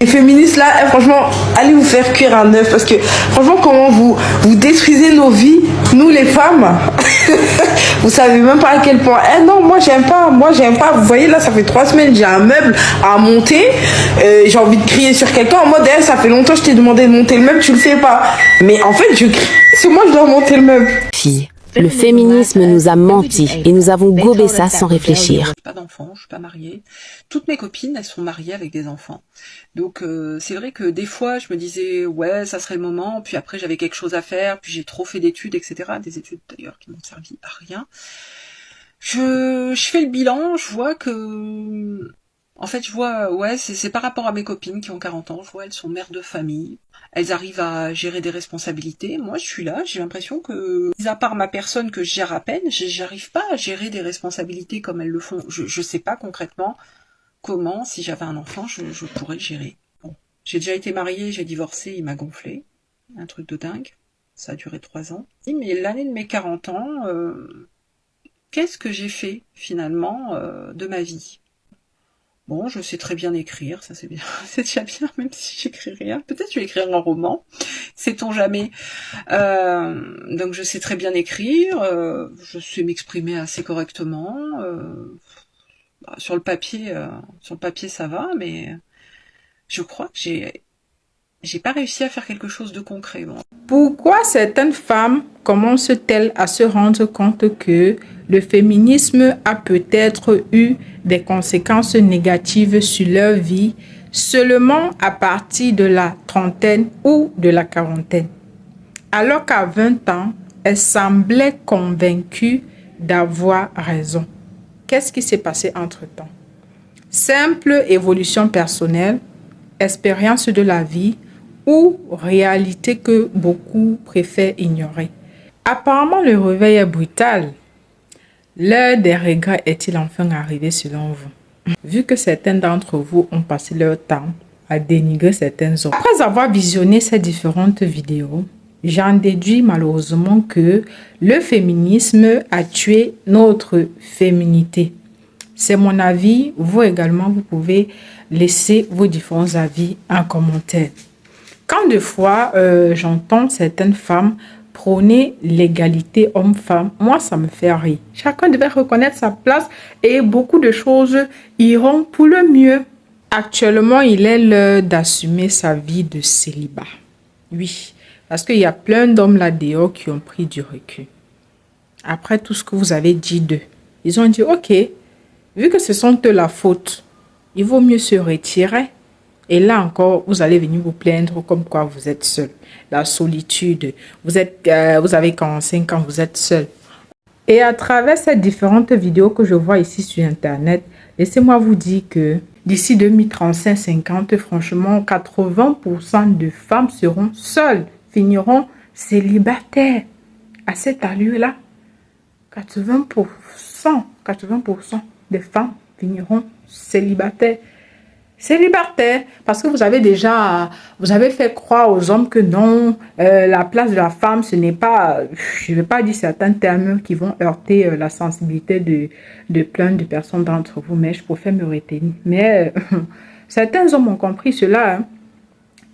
Les féministes là, franchement, allez vous faire cuire un œuf parce que franchement, comment vous détruisez nos vies, nous les femmes. Vous savez même pas à quel point. Eh non, moi j'aime pas. Vous voyez là, ça fait 3 semaines, j'ai un meuble à monter. J'ai envie de crier sur quelqu'un en mode, ça fait longtemps que je t'ai demandé de monter le meuble, tu le fais pas. Mais en fait, je crie, c'est moi je dois monter le meuble. Fille. Le féminisme nous a menti et nous avons gobé ça sans réfléchir. Je n'ai pas d'enfants, je suis pas mariée. Toutes mes copines, elles sont mariées avec des enfants. Donc c'est vrai que des fois, je me disais, ouais, ça serait le moment. Puis après, j'avais quelque chose à faire. Puis j'ai trop fait d'études, etc. Des études d'ailleurs qui m'ont servi à rien. Je fais le bilan, je vois que... En fait, je vois, ouais, c'est par rapport à mes copines qui ont 40 ans, je vois, elles sont mères de famille, elles arrivent à gérer des responsabilités. Moi, je suis là, j'ai l'impression que, mis à part ma personne que je gère à peine, j'arrive pas à gérer des responsabilités comme elles le font. Je sais pas concrètement comment, si j'avais un enfant, je pourrais le gérer. Bon, j'ai déjà été mariée, j'ai divorcé, il m'a gonflé, un truc de dingue. Ça a duré 3 ans. Mais l'année de mes 40 ans, qu'est-ce que j'ai fait, finalement, de ma vie ? Bon, je sais très bien écrire, ça c'est bien, c'est déjà bien, même si j'écris rien. Peut-être je vais écrire un roman, sait-on jamais. Donc je sais très bien écrire, je sais m'exprimer assez correctement. Sur le papier ça va, mais je crois que j'ai pas réussi à faire quelque chose de concret. Bon. Pourquoi certaines femmes commencent-elles à se rendre compte que le féminisme a peut-être eu des conséquences négatives sur leur vie seulement à partir de la trentaine ou de la quarantaine, alors qu'à 20 ans, elles semblaient convaincues d'avoir raison? Qu'est-ce qui s'est passé entre-temps? Simple évolution personnelle, expérience de la vie ou réalité que beaucoup préfèrent ignorer? Apparemment, le réveil est brutal. L'heure des regrets est-il enfin arrivé selon vous? Vu que certains d'entre vous ont passé leur temps à dénigrer certains hommes. Après avoir visionné ces différentes vidéos, j'en déduis malheureusement que le féminisme a tué notre féminité. C'est mon avis. Vous également, vous pouvez laisser vos différents avis en commentaire. Quand de fois, j'entends certaines femmes prôner l'égalité homme-femme, moi, ça me fait rire. Chacun devait reconnaître sa place et beaucoup de choses iront pour le mieux. Actuellement, il est l'heure d'assumer sa vie de célibat. Oui, parce qu'il y a plein d'hommes là-dehors qui ont pris du recul. Après tout ce que vous avez dit d'eux, ils ont dit, ok, vu que ce sont eux la faute, il vaut mieux se retirer. Et là encore, vous allez venir vous plaindre comme quoi vous êtes seul. La solitude, vous avez 45 ans, vous êtes seul. Et à travers ces différentes vidéos que je vois ici sur Internet, laissez-moi vous dire que d'ici 2035-50, franchement, 80% de femmes seront seules, finiront célibataires. À cette allure-là, 80% des femmes finiront célibataires. Célibataire, parce que vous avez fait croire aux hommes que non, la place de la femme, ce n'est pas, je ne vais pas dire certains termes qui vont heurter la sensibilité de plein de personnes d'entre vous, mais je préfère me retenir. Mais certains hommes ont compris cela, hein.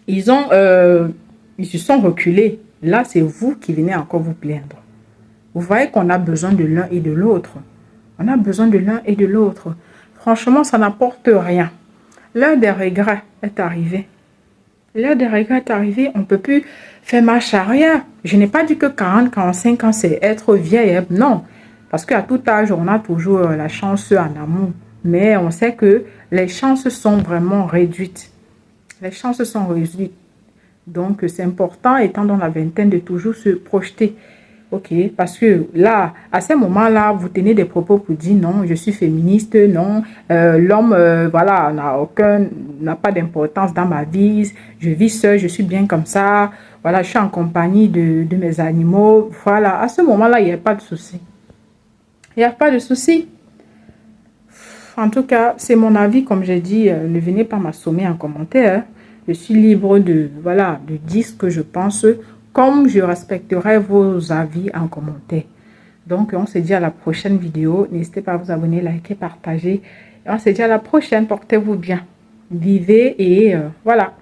Ils se sont reculés. Là, c'est vous qui venez encore vous plaindre. Vous voyez qu'on a besoin de l'un et de l'autre. On a besoin de l'un et de l'autre. Franchement, ça n'apporte rien. L'heure des regrets est arrivée. L'heure des regrets est arrivée. On ne peut plus faire marche arrière. Je n'ai pas dit que 40-45 ans, c'est être vieille. Non. Parce qu'à tout âge, on a toujours la chance en amour. Mais on sait que les chances sont vraiment réduites. Les chances sont réduites. Donc, c'est important, étant dans la vingtaine, de toujours se projeter. Ok, parce que là, à ce moment-là, vous tenez des propos pour dire non, je suis féministe, non, l'homme, voilà, n'a pas d'importance dans ma vie, je vis seule, je suis bien comme ça, voilà, je suis en compagnie de mes animaux, voilà, à ce moment-là, il n'y a pas de souci. Il n'y a pas de souci. En tout cas, c'est mon avis, comme j'ai dit, ne venez pas m'assommer en commentaire. Je suis libre de dire ce que je pense, comme je respecterai vos avis en commentaire. Donc, on se dit à la prochaine vidéo. N'hésitez pas à vous abonner, liker, partager. Et on se dit à la prochaine. Portez-vous bien. vivez et voilà.